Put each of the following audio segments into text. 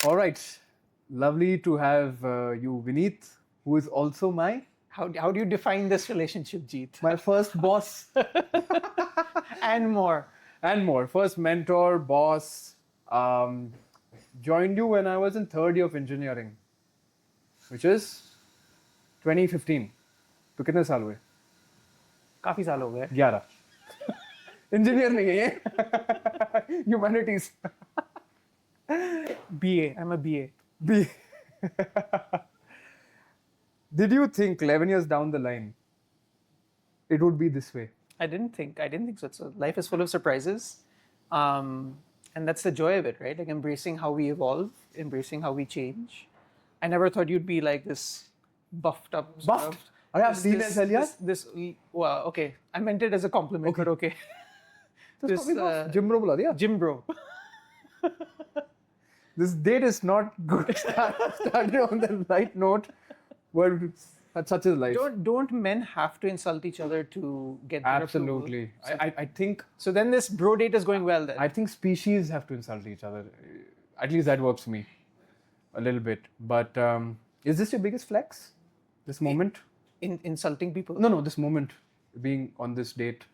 All right. Lovely to have you, Vineet, who is also How do you define this relationship, Jeet? my first boss And more. and more. First mentor, boss. Joined you when I was in third year of engineering, which is 2015. तो कितने साल हुए? काफी साल हो गए. 11. Engineer नहीं है ये. Humanities. BA. I'm a BA. B. Did you think 11 years down the line it would be this way? I didn't think so. So life is full of surprises, and that's the joy of it, right? Like embracing how we evolve, embracing how we change. I never thought you'd be like this buffed up. sort Buffed? of- I have seen as well, yes. Well, okay. I meant it as a compliment, but okay. This Jim bro बुला दिया. Jim bro. This date is not good. Started on the right note, but such is life. Don't men have to insult each other to get their approval? Absolutely. I think So then this bro date is going well then. I think species have to insult each other. At least that works for me a little bit. But is this your biggest flex? This moment? In insulting people. No, this moment being on this date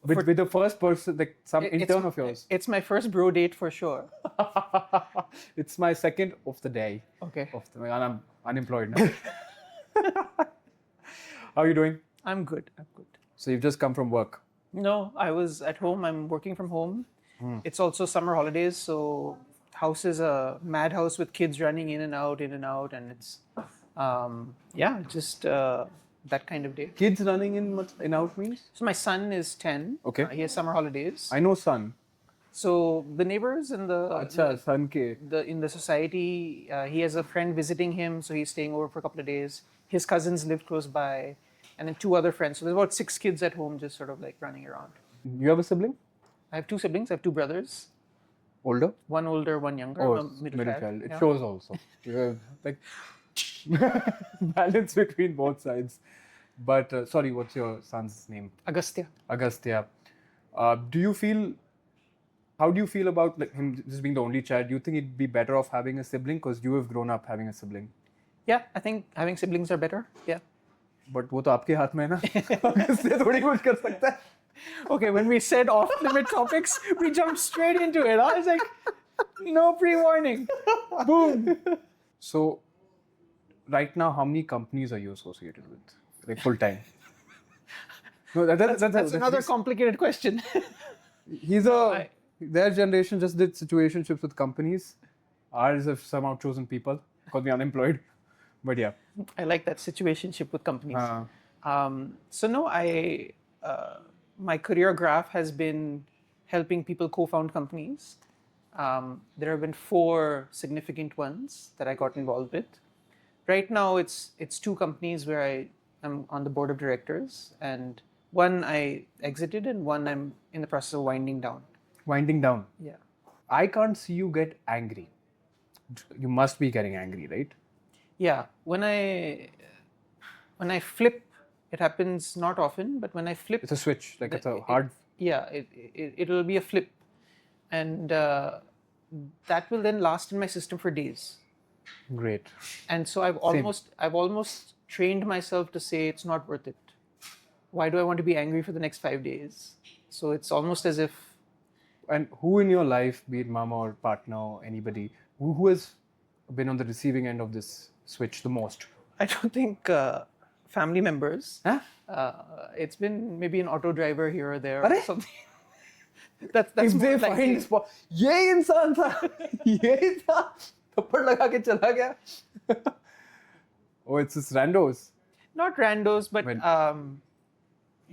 with the first person, like some intern of yours. It's my first bro date for sure. It's my second of the day. Okay. And I'm unemployed now. How are you doing? I'm good. So you've just come from work. No, I was at home. I'm working from home. It's also summer holidays, so house is a madhouse with kids running in and out, and it's just that kind of day. Kids running in out means? So my son is 10. Okay. He has summer holidays. I know son. So the neighbors in Acha, son ke. in the society, he has a friend visiting him, so he's staying over for a couple of days. His cousins live close by, and then 2 other friends. So there's about 6 kids at home, just sort of like running around. You have a sibling? I have 2 siblings. I have 2 brothers. Older? One older, one younger. Oh, I'm a middle child. It Yeah. shows also. You have like balance between both sides. But sorry, what's your son's name? Agastya. Agastya. How do you feel about like him just being the only child? Do you think it'd be better off having a sibling because you have grown up having a sibling? Yeah, I think having siblings are better. Yeah. But वो तो आपके हाथ में है ना. अगस्त्य थोड़ी कुछ कर सकता है. Okay, when we said off-limit topics, we jumped straight into it. I was like, no pre-warning. Boom. So, right now, how many companies are you associated with? Like full time? No, That's another complicated question. Their generation just did situationships with companies. Ours have somehow chosen people because we're unemployed. But yeah. I like that situationship with companies. So no, my career graph has been helping people co-found companies. There have been 4 significant ones that I got involved with. Right now, it's 2 companies where I am on the board of directors, and one I exited, and one I'm in the process of winding down. Winding down. Yeah. I can't see you get angry. You must be getting angry, right? Yeah. When I flip, it happens not often, but when I flip, It's a switch. Like it's a hard. it'll be a flip, and that will then last in my system for days. Great. And so I've almost trained myself to say it's not worth it. Why do I want to be angry for the next 5 days? So it's almost as if. And who in your life, be it mama or partner or anybody, who has been on the receiving end of this switch the most? I don't think family members. Huh? It's been maybe an auto driver here or there or Arey? something. that's If more they likely. find spot, ये इंसान था, ये था, थप्पड़ लगा के चला गया. Oh, it's just randos. Not randos, but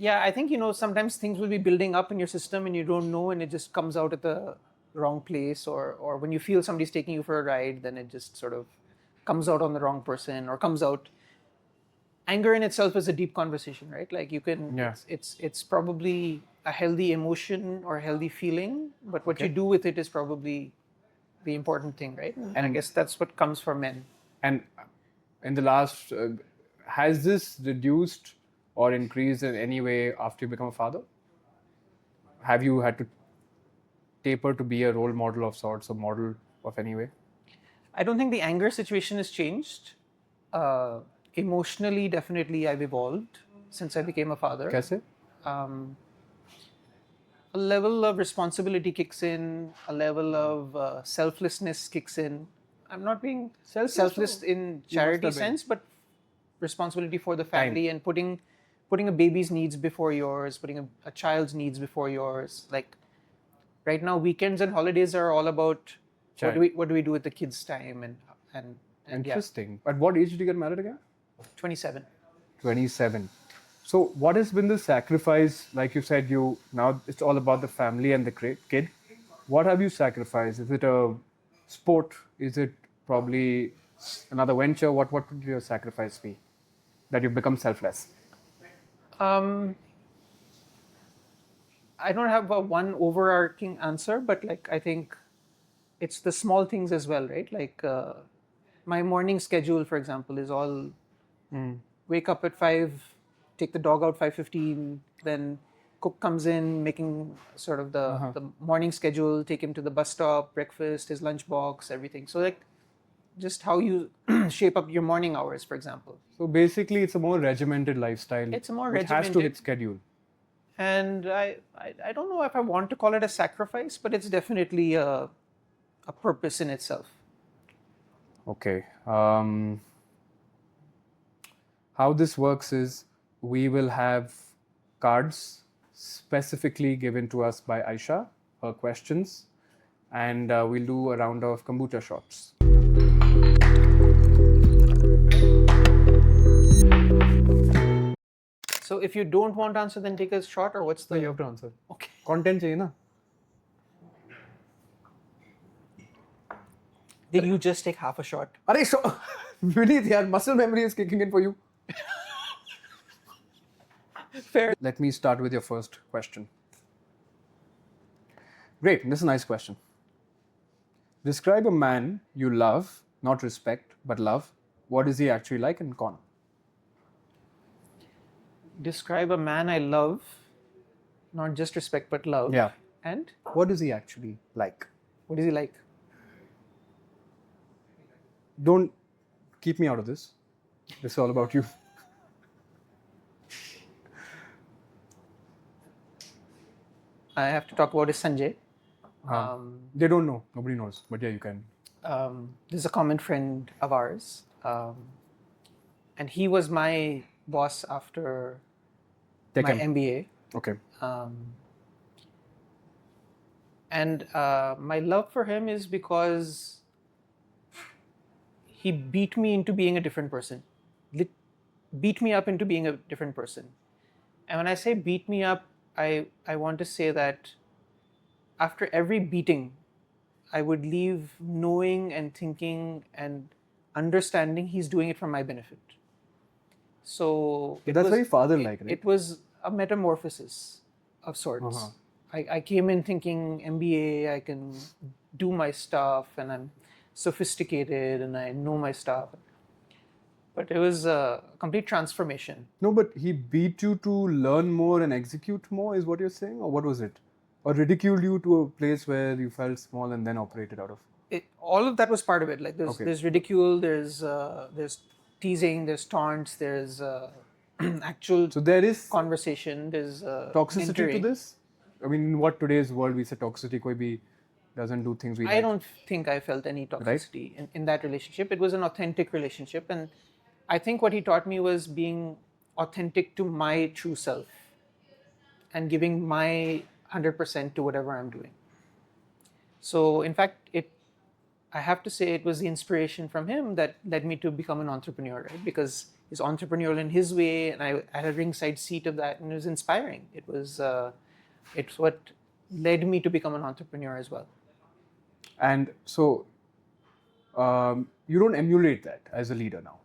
I think sometimes things will be building up in your system and you don't know, and it just comes out at the wrong place, or when you feel somebody's taking you for a ride, then it just sort of comes out on the wrong person, or comes out. Anger in itself is a deep conversation, right? Like you can, it's probably a healthy emotion or a healthy feeling, but what you do with it is probably the important thing, right? And I guess that's what comes for men. And in the last, has this reduced or increased in any way after you become a father? Have you had to taper to be a role model of sorts, a model of any way? I don't think the anger situation has changed. Emotionally, definitely, I've evolved since I became a father. Kaise? A level of responsibility kicks in, a level of selflessness kicks in. I'm not being selfless in charity have been. sense, but responsibility for the family and putting a baby's needs before yours, putting a child's needs before yours. Like right now, weekends and holidays are all about what do we do with the kids' time and Interesting. At what age did you get married again? 27. 27. So what has been the sacrifice? Like you said, now it's all about the family and the kid. What have you sacrificed? Is it a sport? Is it probably another venture? What would your sacrifice be that you've become selfless? I don't have a one overarching answer, but like I think it's the small things as well, right? Like my morning schedule, for example, is all wake up at 5, take the dog out 5:15, then cook comes in, making sort of the morning schedule, take him to the bus stop, breakfast, his lunchbox, everything. So like just how you shape up your morning hours, for example. So basically, it's a more regimented lifestyle. It's a more which has to regimented. hit schedule. And I don't know if I want to call it a sacrifice, but it's definitely a purpose in itself. Okay. How this works is we will have cards specifically given to us by Aisha, her questions, and we'll do a round of kombucha shots. So if you don't want to answer, then take a shot, or what's the... No, you have to answer. Okay. Content चाहिए ना? Did you just take half a shot? Arey, so Vineet, yaar, muscle memory is kicking in for you. Fair. Let me start with your first question. Great, this is a nice question. Describe a man you love, not respect, but love. What is he actually like and con? Describe a man I love, not just respect, but love. Yeah. And What is he actually like? what is he like? Don't keep me out of this. This is all about you. I have to talk about is Sanjay. They don't know. Nobody knows. But yeah, you can. This is a common friend of ours. And he was my boss after Take my him. MBA. Okay. And my love for him is because he beat me into being a different person. Beat me up into being a different person. And when I say beat me up, I want to say that after every beating, I would leave knowing and thinking and understanding he's doing it for my benefit. So That's very father-like, right? It was a metamorphosis of sorts. I came in thinking MBA, I can do my stuff, and I'm sophisticated and I know my stuff. But it was a complete transformation. No, but he beat you to learn more and execute more, is what you're saying? Or what was it? Or ridiculed you to a place where you felt small and then operated out of? All of that was part of it. Like there's ridicule, there's teasing, there's taunts, there's actual So there is conversation, there's toxicity mentoring. to this? I mean, in what today's world we say toxicity, koi bhi doesn't do things we like. I don't think I felt any toxicity in that relationship. It was an authentic relationship. And I think what he taught me was being authentic to my true self and giving my 100% to whatever I'm doing. So in fact, I have to say it was the inspiration from him that led me to become an entrepreneur, right? Because he's entrepreneurial in his way, and I had a ringside seat of that, and it was inspiring. It's what led me to become an entrepreneur as well. And so you don't emulate that as a leader now.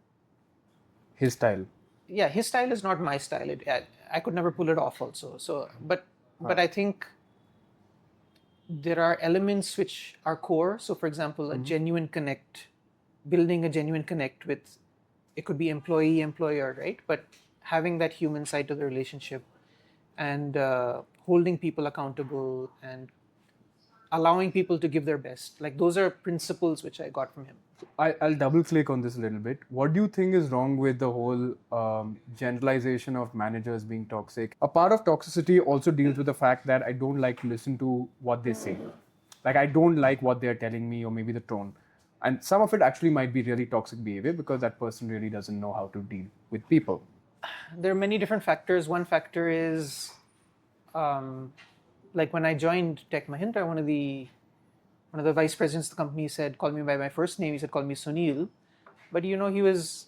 His style. Yeah, his style is not my style. I could never pull it off also. So, but I think there are elements which are core. So, for example, a genuine connect, building a genuine connect with, it could be employee, employer, right? But having that human side to the relationship and holding people accountable and allowing people to give their best. Like those are principles which I got from him. I'll double click on this a little bit. What do you think is wrong with the whole generalization of managers being toxic? A part of toxicity also deals with the fact that I don't like to listen to what they say. Like I don't like what they're telling me or maybe the tone. And some of it actually might be really toxic behavior because that person really doesn't know how to deal with people. There are many different factors. One factor is, like when I joined Tech Mahindra, one of the vice presidents of the company said, "Call me by my first name." He said, "Call me Sunil," but he was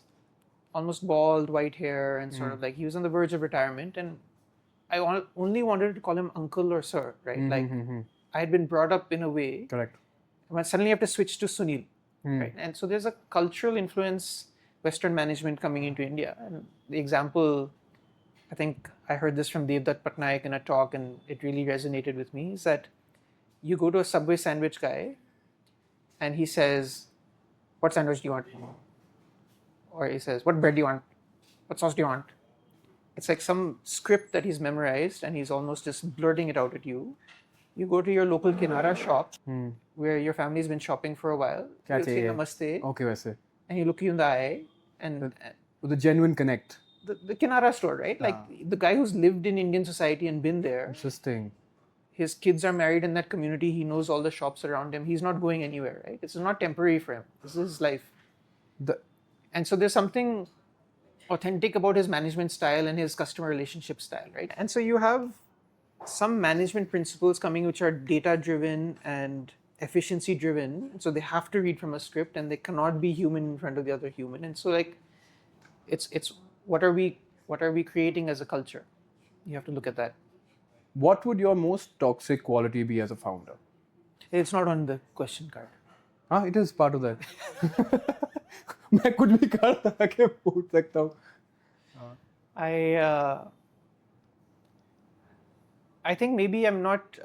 almost bald, white hair, and sort of like he was on the verge of retirement, and I only wanted to call him uncle or sir, right? Like I had been brought up in a way. Correct. But suddenly I have to switch to Sunil, right? And so there's a cultural influence, Western management coming into India. And the example, I think I heard this from Devdutt Patnaik in a talk, and it really resonated with me, is that you go to a Subway sandwich guy, and he says, "What sandwich do you want?" Or he says, "What bread do you want? What sauce do you want?" It's like some script that he's memorized, and he's almost just blurting it out at you. You go to your local Kinara shop where your family's been shopping for a while. You say namaste. Okay, वैसे. And he look you in the eye. And The genuine connect. the Kinara store, right? Like the guy who's lived in Indian society and been there. Interesting. His kids are married in that community. He knows all the shops around him. He's not going anywhere, right? It's not temporary for him. This is his life. And so there's something authentic about his management style and his customer relationship style, right? And so you have some management principles coming which are data driven and efficiency driven. So they have to read from a script and they cannot be human in front of the other human. And so like it's what are we creating as a culture? You have to look at that. What would your most toxic quality be as a founder? It's not on the question card. It is part of that. मैं कुछ भी करता के पूछ सकता हूँ. I think maybe I'm not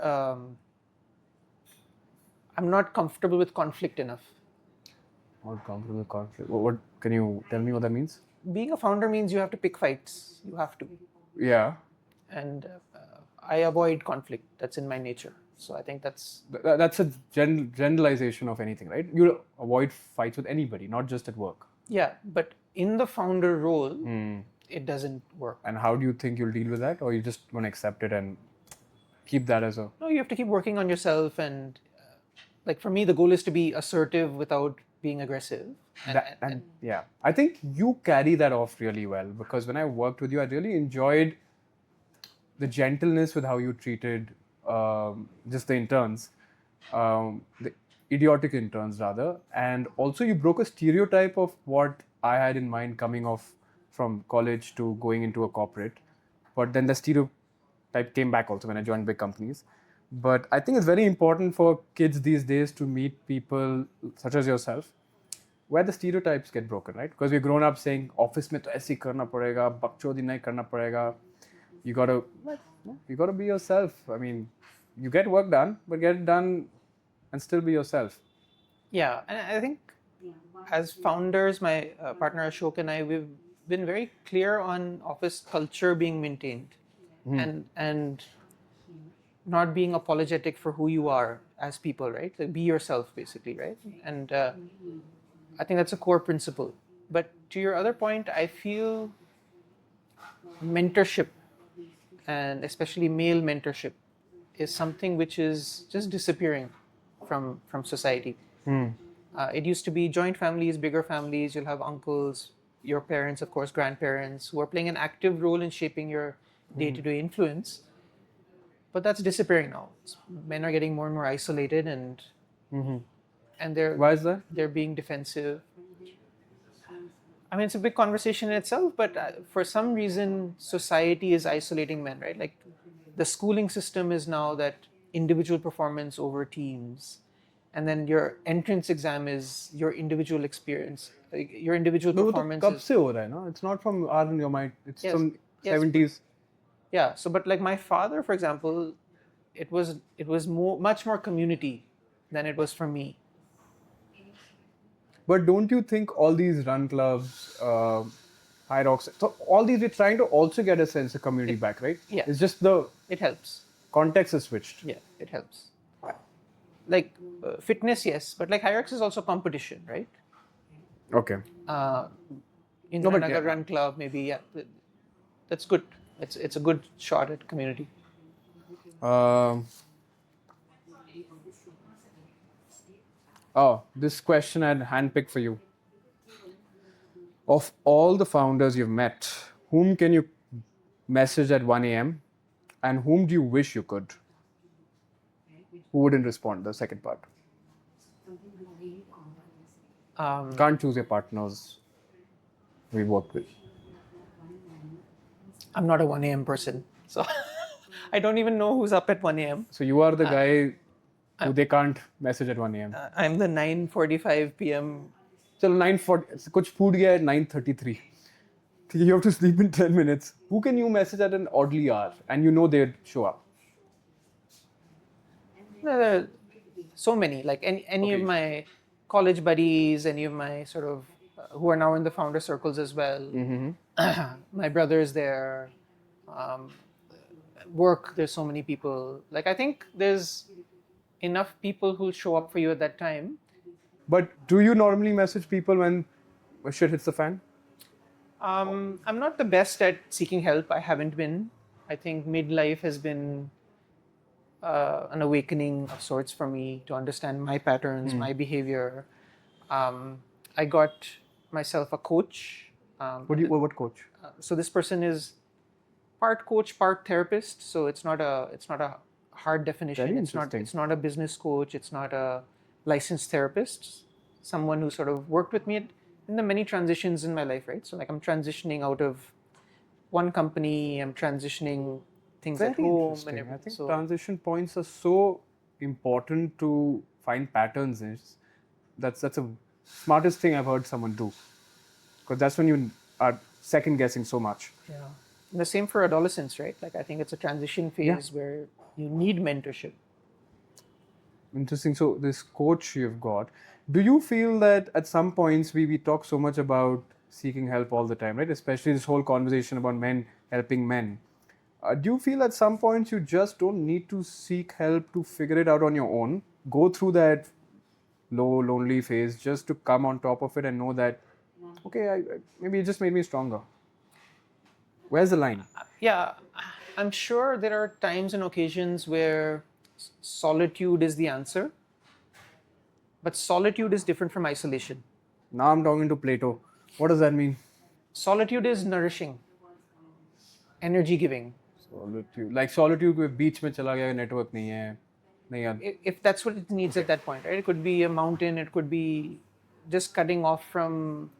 comfortable with conflict enough. Not comfortable with conflict. What can you tell me what that means? Being a founder means you have to pick fights. You have to. Yeah. And I avoid conflict. That's in my nature. So I think that's a generalization of anything, right? You avoid fights with anybody, not just at work. Yeah, but in the founder role, it doesn't work. And how do you think you'll deal with that, or you just want to accept it and keep that as a? No, you have to keep working on yourself, and like for me, the goal is to be assertive without being aggressive. And yeah, I think you carry that off really well, because when I worked with you, I really enjoyed the gentleness with how you treated just the interns, the idiotic interns rather, and also you broke a stereotype of what I had in mind coming off from college to going into a corporate, but then the stereotype came back also when I joined big companies. But I think it's very important for kids these days to meet people such as yourself, where the stereotypes get broken, right? Because we've grown up saying office mein to aise hi karna padega, bakchodi nahi karna padega. You gotta be yourself. I mean, you get work done, but get it done and still be yourself. Yeah, and I think as founders, my partner Ashok and I, we've been very clear on office culture being maintained, and not being apologetic for who you are as people, right? Like be yourself, basically, right? And I think that's a core principle. But to your other point, I feel mentorship, and especially male mentorship, is something which is just disappearing from society. It used to be joint families, bigger families. You'll have uncles, your parents, of course, grandparents, who are playing an active role in shaping your day-to-day influence. But that's disappearing now. Men are getting more and more isolated, and they're Why is that? They're being defensive. I mean, it's a big conversation in itself, but for some reason, society is isolating men, right? Like the schooling system is now that individual performance over teams, and then your entrance exam is your individual experience, like your individual performance. कब से हो रहा है ना? It's not from your mind. It's from 70s. Yeah. So, but like my father, for example, it was much more community than it was for me. But don't you think all these run clubs, High Rocks, so all these we're trying to also get a sense of community back, right? Yeah. It's just it helps. Context is switched. Yeah, it helps. like fitness, yes, but like Hierarchs is also competition, right? Okay. Indranagar Run Club, maybe, yeah, that's good. It's a good shot at community. This question I had handpicked for you. Of all the founders you've met, whom can you message at 1 a.m. and whom do you wish you could? Who wouldn't respond? The second part. Can't choose your partners we worked with. I'm not a 1 a.m. person, so I don't even know who's up at 1 a.m. So you are the guy who they can't message at 1 a.m. I'm the 9:45 p.m. चलो 9:40 कुछ फूट गया at 9:33. You have to sleep in 10 minutes. Who can you message at an oddly hour and you know they'd show up? There are so many, like any of my college buddies, any of my sort of who are now in the founder circles as well. My brother is there. Work, there's so many people. Like, I think there's enough people who show up for you at that time. But do you normally message people when shit hits the fan? I'm not the best at seeking help. I haven't been. I think midlife has been an awakening of sorts for me to understand my patterns, my behavior. I got myself a coach. What coach? So this person is part coach, part therapist. So it's not a hard definition. Very It's interesting. not a business coach. It's not a licensed therapist. Someone who sort of worked with me in the many transitions in my life, right? So like I'm transitioning out of one company. I'm transitioning things at Very home interesting. and I everything. think So transition points are so important to find patterns. That's the smartest thing I've heard someone do. Because that's when you are second guessing so much. yeah. And the same for adolescence, right? Like I think it's a transition phase where you need mentorship. Interesting. So this coach you've got, do you feel that at some points we talk so much about seeking help all the time, right? Especially this whole conversation about men helping men. Do you feel at some points you just don't need to seek help to figure it out on your own? Go through that low, lonely phase just to come on top of it and know that, okay, maybe it just made me stronger. Where's the line? Yeah, I'm sure there are times and occasions where solitude is the answer, but solitude is different from isolation. Now I'm talking to Plato. What does that mean? Solitude is nourishing, energy giving. Solitude. Like solitude में बीच में चला गया network नहीं है. नहीं यार. If that's what it needs at that point, right? It could be a mountain, it could be just cutting off from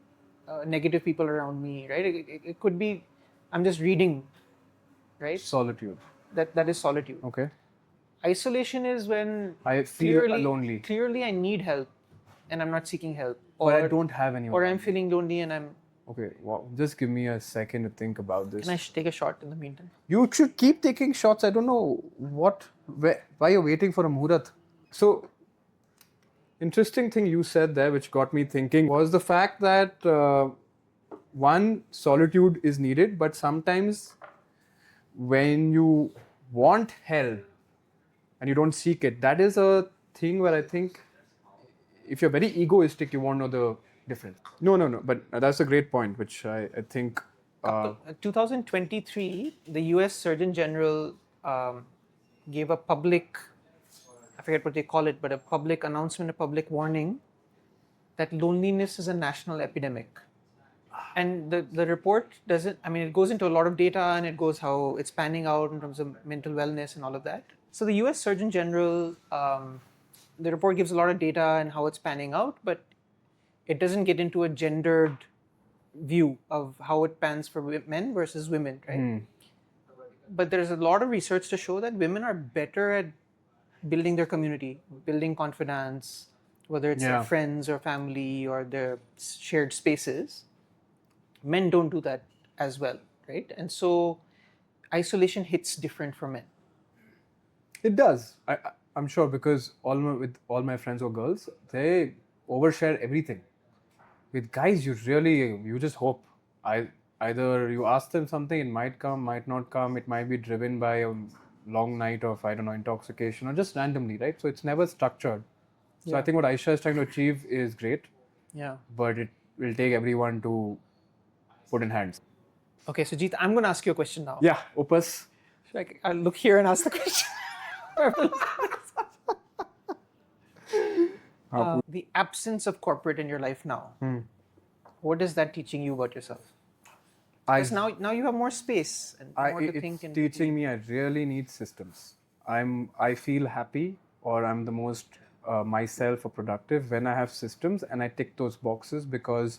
negative people around me, right? It could be I'm just reading, right? Solitude. That is solitude. Okay. Isolation is when I feel lonely. Clearly, I need help, and I'm not seeking help, But I don't have anyone. or I'm feeling lonely and I'm. Okay, well, just give me a second to think about this. Can I take a shot in the meantime? You should keep taking shots. I don't know why you're waiting for a muhurat. So, interesting thing you said there, which got me thinking, was the fact that one, solitude is needed, but sometimes when you want help and you don't seek it, that is a thing where I think if you're very egoistic, you won't know the difference. No. But that's a great point, which I think. 2023, the US Surgeon General gave a public, I forget what they call it, but a public announcement, a public warning that loneliness is a national epidemic. And the report doesn't, I mean, it goes into a lot of data and it goes how it's panning out in terms of mental wellness and all of that. So the US Surgeon General, the report gives a lot of data and how it's panning out, but it doesn't get into a gendered view of how it pans for men versus women, right? But there's a lot of research to show that women are better at building their community, building confidence, whether it's their friends or family or their shared spaces. Men don't do that as well, right? And so isolation hits different for men. It does. I'm sure because with all my friends or girls, they overshare everything. With guys, you just hope. Either you ask them something, it might come, might not come. It might be driven by long night of, I don't know, intoxication or just randomly, right? So it's never structured. So I Yeah. think what Aisha is trying to achieve is great, Yeah. but it will take everyone to put in hands. Okay, so Jeet, I'm going to ask you a question now. Yeah, Opus. Like, I'll look here and ask the question. The absence of corporate in your life now. What is that teaching you about yourself? Because now you have more space and more to think. It's And teaching me I really need systems. I feel happy or I'm the most myself or productive when I have systems and I tick those boxes because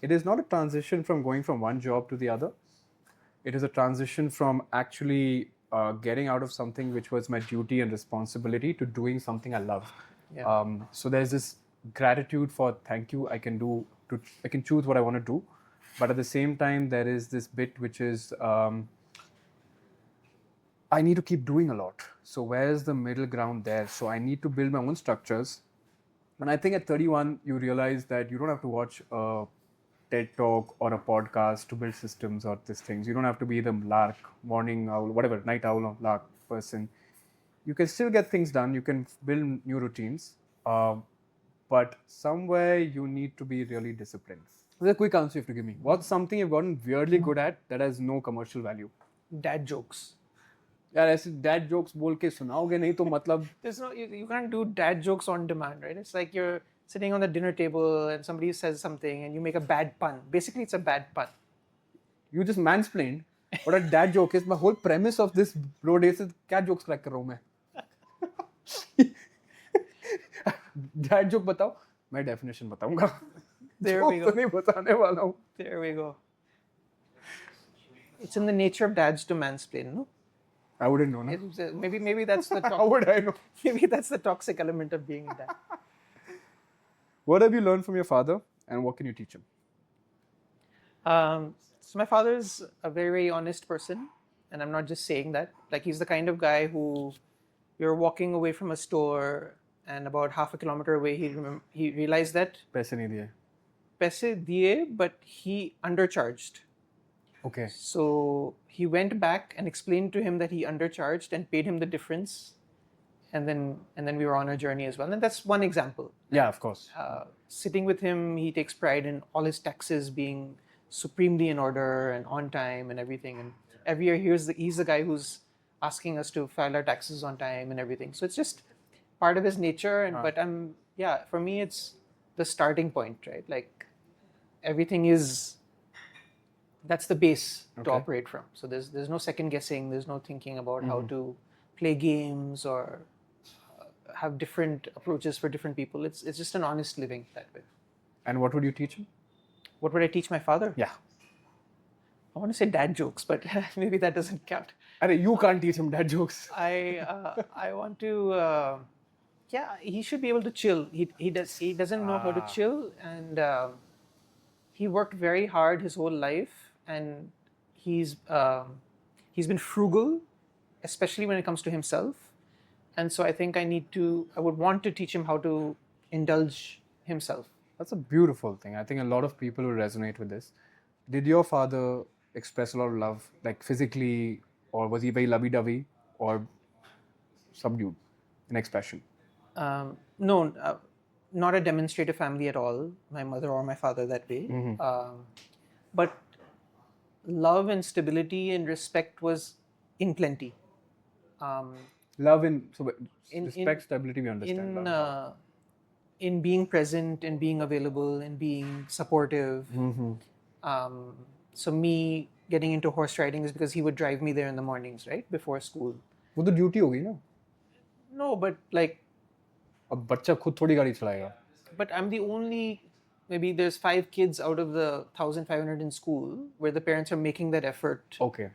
it is not a transition from going from one job to the other. It is a transition from actually getting out of something which was my duty and responsibility to doing something I love. Yeah. So there's this gratitude for thank you. I can choose what I want to do, but at the same time there is this bit which is I need to keep doing a lot. So where's the middle ground there? So I need to build my own structures. And I think at 31, you realize that you don't have to watch a TED talk or a podcast to build systems or these things. You don't have to be the lark, morning owl, whatever, night owl or lark person. You can still get things done. You can build new routines. But somewhere you need to be really disciplined. There's a quick answer you have to give me. What's something you've gotten weirdly good at that has no commercial value? Dad jokes. यार ऐसे dad jokes बोल के सुनाओगे नहीं तो मतलब There's no, you can't do dad jokes on demand, right? It's like you're sitting on the dinner table and somebody says something and you make a bad pun. Basically, it's a bad pun. you just mansplained what a dad joke is. My whole premise of this bro days is क्या jokes crack कर रहा हूँ मैं dad joke बताओ मैं definition बताऊंगा There we Joke go. तो नहीं बताने वाला हूँ. There we go. It's in the nature of dads to mansplain, no? I wouldn't know. No? Maybe that's the How would I know? maybe that's the toxic element of being a dad. What have you learned from your father and what can you teach him? So my father's a very, very honest person, and I'm not just saying that. Like, he's the kind of guy who you're walking away from a store and about half a kilometer away he realized that पैसे नहीं दिए. पैसे दिए, but he undercharged. Okay. So he went back and explained to him that he undercharged and paid him the difference, and then we were on our journey as well. And that's one example. Yeah, of course. Sitting with him, he takes pride in all his taxes being supremely in order and on time and everything. And every year he's the guy who's asking us to file our taxes on time and everything. So it's just part of his nature. And but for me it's the starting point, right? Like everything is. That's the base to operate from. So there's no second guessing. There's no thinking about how to play games or have different approaches for different people. It's just an honest living that way. And what would you teach him? What would I teach my father? Yeah. I want to say dad jokes, but maybe that doesn't count. You can't teach him dad jokes. I want to. He should be able to chill. He doesn't know how to chill, and he worked very hard his whole life. And he's been frugal, especially when it comes to himself. And so I think I would want to teach him how to indulge himself. That's a beautiful thing. I think a lot of people will resonate with this. Did your father express a lot of love, like physically, or was he very lovey-dovey or subdued in expression? No, not a demonstrative family at all, my mother or my father that way. But love and stability and respect was in plenty. Love respect, stability, we understand. In being present, in being available, in being supportive. So me getting into horse riding is because he would drive me there in the mornings, right, before school. वो तो duty होगी ना. No, but like. अब बच्चा खुद थोड़ी गाड़ी चलाएगा. But I'm the only. Maybe there's 5 kids out of the 1,500 in school where the parents are making that effort. Okay.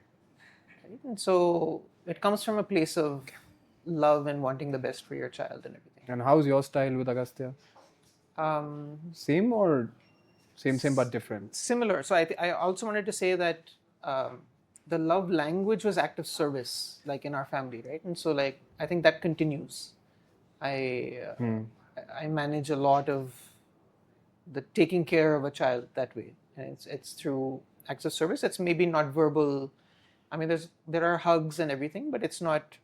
Right? And so it comes from a place of love and wanting the best for your child and everything. And how's your style with Agastya? Same or same but different? Similar. So I also wanted to say that the love language was act of service, like in our family, right? And so like I think that continues. I manage a lot of the taking care of a child that way, and it's through acts of service. It's maybe not verbal. I mean, there are hugs and everything, but it's not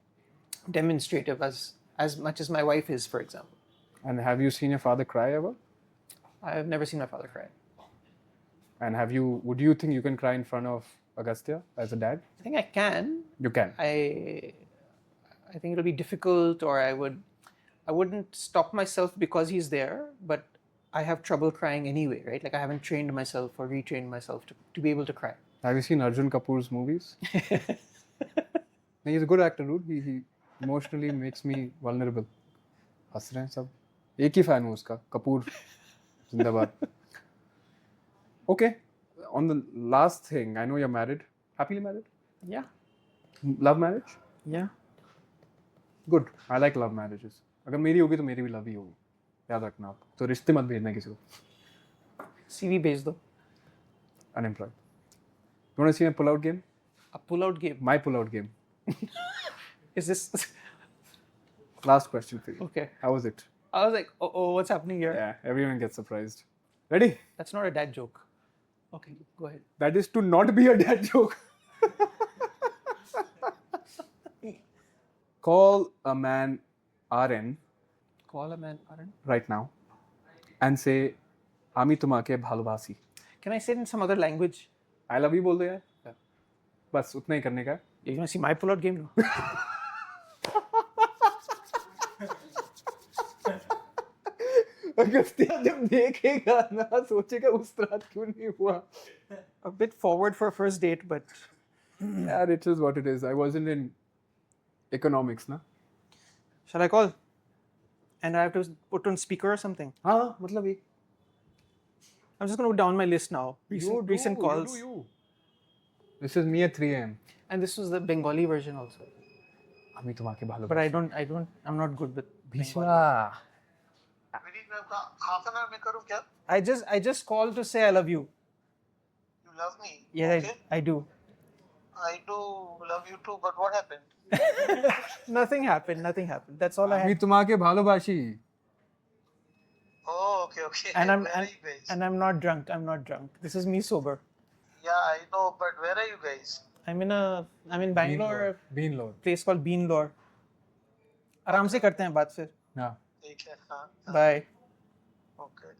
demonstrative as much as my wife is, for example. And have you seen your father cry ever? I've never seen my father cry. And would you think you can cry in front of Agastya as a dad? I think I can. You can. I think it'll be difficult, or I wouldn't stop myself because he's there, but I have trouble crying anyway, right? Like I haven't trained myself or retrained myself to be able to cry. Have you seen Arjun Kapoor's movies? He's a good actor, dude. He emotionally makes me vulnerable. हंस रहे हैं सब. एक ही fan हूँ उसका. Kapoor. जिंदाबाद. Okay. On the last thing, I know you're married. Happily married? Yeah. Love marriage? Yeah. Good. I like love marriages. अगर मेरी होगी तो मेरी भी love ही होगी. याद रखना आप. तो रिश्ते मत भेजना किसी को. CV भेज दो. Unemployed. You want to see my pull-out game? A pull-out game. My pull-out game. Is this? Last question for you. Okay. How was it? I was like, oh, what's happening here? Yeah, everyone gets surprised. Ready? That's not a dad joke. Okay, go ahead. That is to not be a dad joke. Call a man RN. Call a man RN. Right now. And say, Ami tumake bhalobasi. Can I say it in some other language? I love you बोल दो यार. बस उतना ही करने का. You want to see my pull-out game now? Agastya जब देखेगा ना सोचेगा उस रात क्यों नहीं हुआ. A bit forward for a first date, but Yeah, it is what it is. I wasn't in economics, na. shall I call? And I have to put on speaker or something. हाँ, मतलब एक. I'm just going to go down my list now. Recent calls. You. This is me at 3 a.m. And this was the Bengali version also. अमी तुम्हारे भालो. But I'm not good with Bengali. Bhisha. half an hour में करूँ क्या? I just called to say I love you. You love me? Yeah, Okay. I do. I do love you too, but what happened? Nothing happened. That's all I अमी had. तुम्हारे भालोबाशी. Oh, okay. And Where are you guys? I'm not drunk. This is me sober. Yeah, I know, but where are you guys? I'm in Bangalore, Bangalore. place called Bangalore. आराम से करते हैं बात फिर. हाँ. ठीक है, हाँ. Bye. Okay.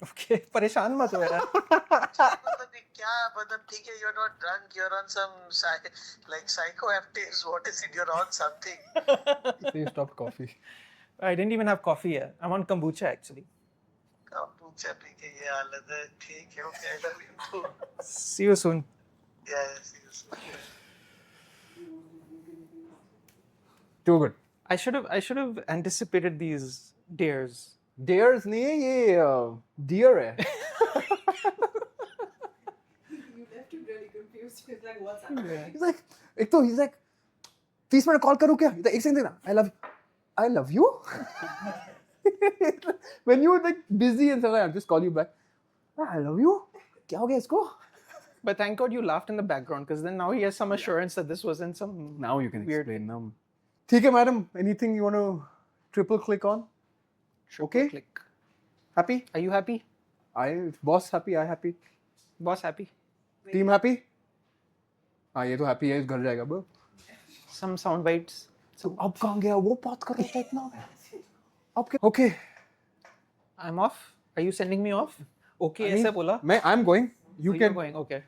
Okay, परेशान मत हो यार. मतलब ये क्या मतलब ठीक है, you're not drunk, you're on some like psychoactives. What is it? You're on something. So you stopped coffee. I didn't even have coffee yet. I'm on kombucha actually. पूछा ठीक है, ये हालत है. ठीक है, okay. I love you too. See you soon. Yeah, see you soon. Too good. I should have anticipated these dares. Dares नहीं है ये deer है. You left him really confused. He's like, what's happening? He's like, he's like, 30 minute call करूँ क्या? एक second देना. I love you. When you were like busy and stuff, I'll just call you back. I love you. क्या हो गया इसको? But thank God you laughed in the background, because then now he has some assurance that this wasn't some. Now you can Weird. explain. Now. ठीक है, madam. Anything you want to triple click on? Okay. Click. Happy? Are you happy? Boss happy. I happy. Boss happy? Team happy? हाँ ये तो happy है, घर जाएगा बो. Some sound bites. तो अब कहाँ गया? वो बात कर रहा था इतना. अब क्या? Okay. I'm off. Are you sending me off? Okay, ऐसे बोला. I'm going. You Oh, can. You're going. Okay.